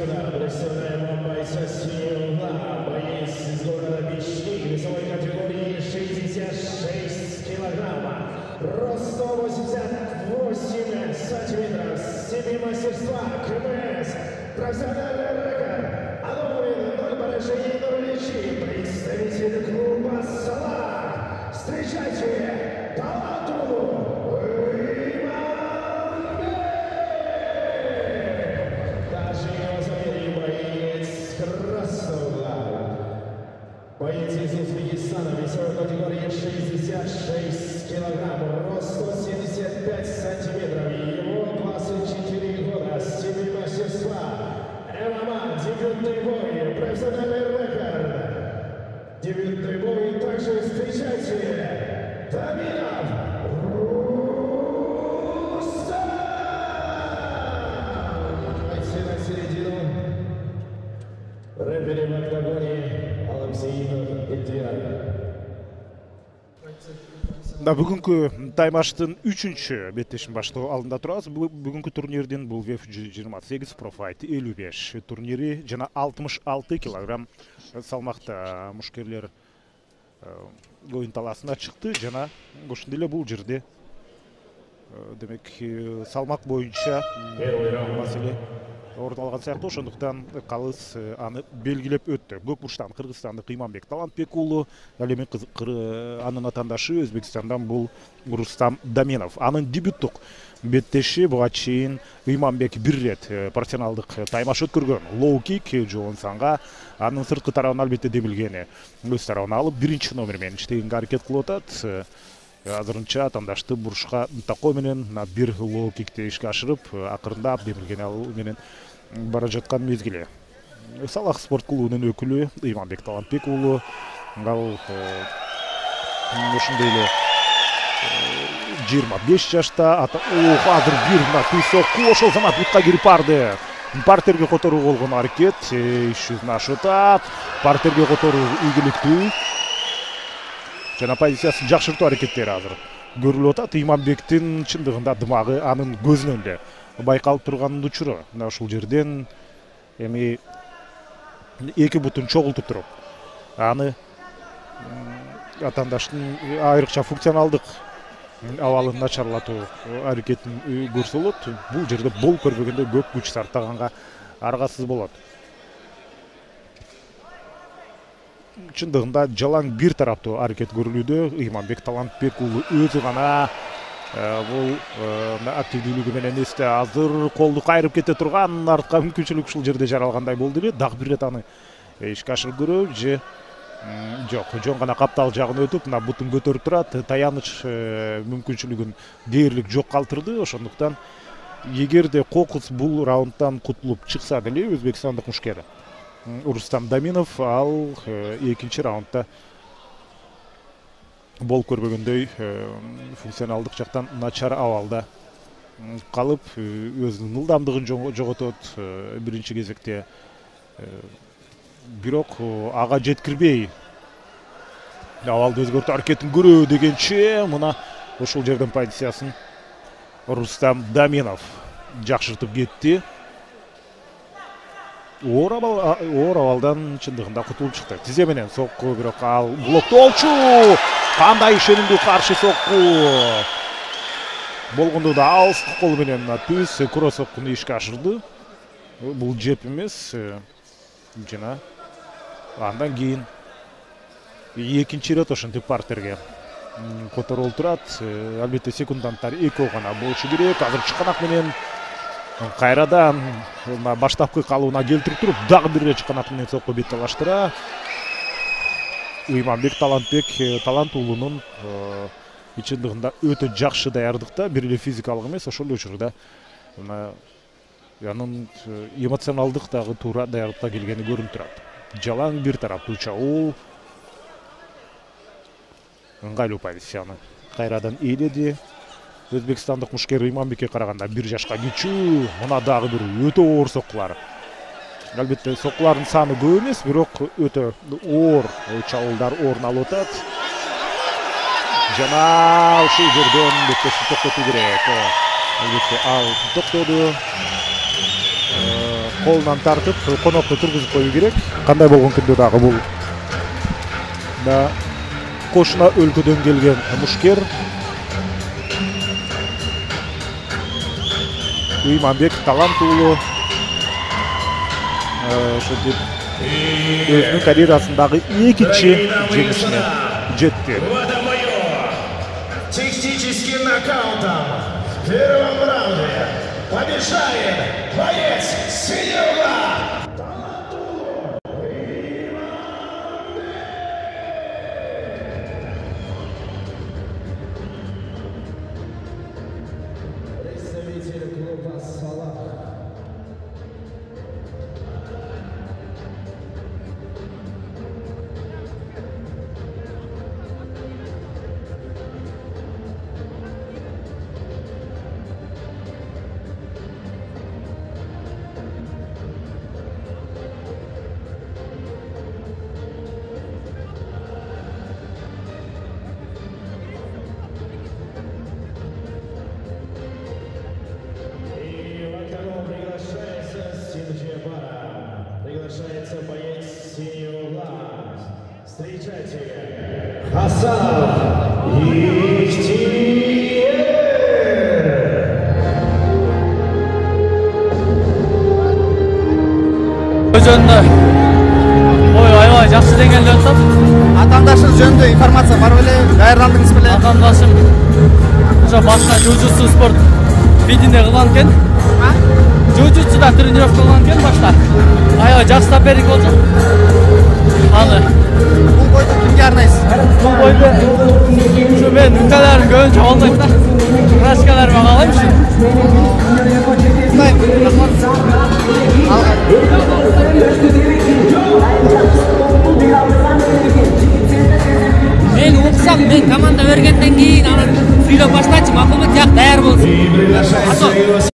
сюда, представляем вам бойца синего, боец из города Бични, весовой категории 66 килограмма, рост 188 сантиметров, степень мастерства, КМС, профессиональный рекорд, одобрен 0 поражений, 0 ничьих, представитель клуба «Салах». Встречайте, Таланту! Боец из Узбекистана, весовой категории 66 килограмм, рост 175 сантиметров, ему 24 года, степень мастерства, ММА, дебютный бой, профессиональный рекорд. Дебютный бой, также встречайте, Даминов Рустам! Давайте на середину. Рефери в октагоне. Да, бүгүнкү таймаштын 3-чү беттешин баштоо алдында турабыз. Бүгүнкү турнирдин бул ВЕФ 28 Профайт 55 турнири жана 66 килограмм салмакта мушкерлер оюн талаасына чыкты жана ошондой эле бул жерде демек салмак боюнча маселе орун алган сыяктуу, ошондуктан калыс аны белгилеп өттү. Көк бурчтан кыргызстандык Иманбек Талантбек уулу, ал эми анын атаандашы Өзбекстандан бул Рустам Даминов. Анын дебюттук беттеши буга чейин Иманбек бир ирет профессионалдык таймаш өткөргөн. Лоу-кик Джонсонго, анын сырткы тарабын албетте демилгени өз тарабына алып, биринчи номер менен иштегенге аракет кылып атат. Азырынча атаандашты бурушка такоо менен бир лоу-кикти ишке ашырып, акырындап демилгени алуу менен бара жаткан мезгили. Салах спорт клубунун өкүлү Иманбек Талантбек уулу, ал ошондой эле 25 жашта, азыр бир сокку ошол замат бутка кирип барды. Партерге которуу болгон аракет, иш жүзүн ашып атат. Партерге которуу ийгиликтүү. Жана позициясын жакшыртуу аракеттери азыр көрүлүп атат. Иманбектин чындыгында дымагы анын көзүнөн эле байкалып турганын учуру. Мына ушул жерден эми эки бутун чогултуп туруп, аны атаандаштын айрыкча функционалдык абалын начарлатуу аракетин көрсө болот. Бул жерде бол көрбөгөндө көп күч сартаганга аргасыз болот. Чындыгында жалаң бир тараптуу аракет көрүлүүдө. Иманбек Талантбек уулу өзү гана бул активдүүлүгү менен эсте азыр колду кайрып кете турган, артка мүмкүнчүлүк ушул жерде жаралгандай болду эле. Дагы бир ирет аны ишке ашырып көрөбү же жок, жон гана каптал жагын өтүп, мына бутун көтөрүп турат. Таяныч мүмкүнчүлүгүн дээрлик жок калтырды. Ошондуктан эгерде Кокус бул раунддан кутулуп чыкса деле, өзбекстандык мушкер Рустам Даминов ал экинчи раундда бол көрбөгөндөй функционалдык жактан начар абалда калып, өзүнүн ылдамдыгын жоготот биринчи кезекте. Бирок ага жеткирбей абалды өзгөртүү аракетин көрөө дегенче, мына ошол жерден позициясын Рустам Даминов жакшыртып кетти. Оор абалдан чындыгында кутулуп чыкты. Тизе менен сокку, бирок ал блоктоочу. Кандай ишенимдүү каршы сокку. Болгондо да алыстык кол менен түз кроссовкуну ишке ашырды. Бул жеп эмес. Жана андан кийин экинчи ирет ошентип партерге которулуп турат. Албетте секунданттар экөө гана болушу керек. Азыр чыканак менен кайрадан баштапкы калыбына келтирип туруп, дагы бир ирет чыканак менен сокку бет талаштыра. Иманбек Талантбек Талант уулунун чындыгында өтө жакшы даярдыкта, бир эле физикалык эмес, ошол эле учурда анын эмоционалдык дагы туура даярдыкта келгени көрүнүп турат. Жалаң бир тараптуу чабуул. Ыңгайлуу позицияны кайрадан ээледи. Өзбекстандык мушкер Иманбекке караганда 1 жашка кичүү. Мына дагы бир өтө оор соккулар. Албетте соккулардын саны көп эмес, бирок өтө оор чабуулдар орун алып атат. Жана ушул жерден беттешин токтотуу керек. Албетте ал токтоду. колунан тартып конокто тургузуп коюу керек. Кандай болгон күндө дагы бул да кошуна өлкөдөн келген мушкер Уйманбек талант уулу ошентип өзүнүн карьерасындагы экинчи жеңишине жетти. Техническим нокаутом в первом раунде побеждает боец синего угла. Представитель клуба «Салах». Приглашается боец синего угла. Встречайте, Хасан Ихтиер. Жөнүндө аябай жакшы деңгээлде өтөт. Атаңдашыңыз жөнүндө информация бар беле? Даярдандыңыз беле? Атаңдашым ошо башка жужутсу спорт видение кылган экен. Жужутсуда тренировка кылган экен башта. Аябай жакшы соперник болчу. Аны Бул бойдо кимге арнайсыз? бул бойдо ушу мен үктөлөрүм көбүнчө болбойт да. Крашкаларыма калайм ушул. Мен уксам, мен команда бергенден кийин анан сүйлөп баштачы, макулбек жак даяр болсун.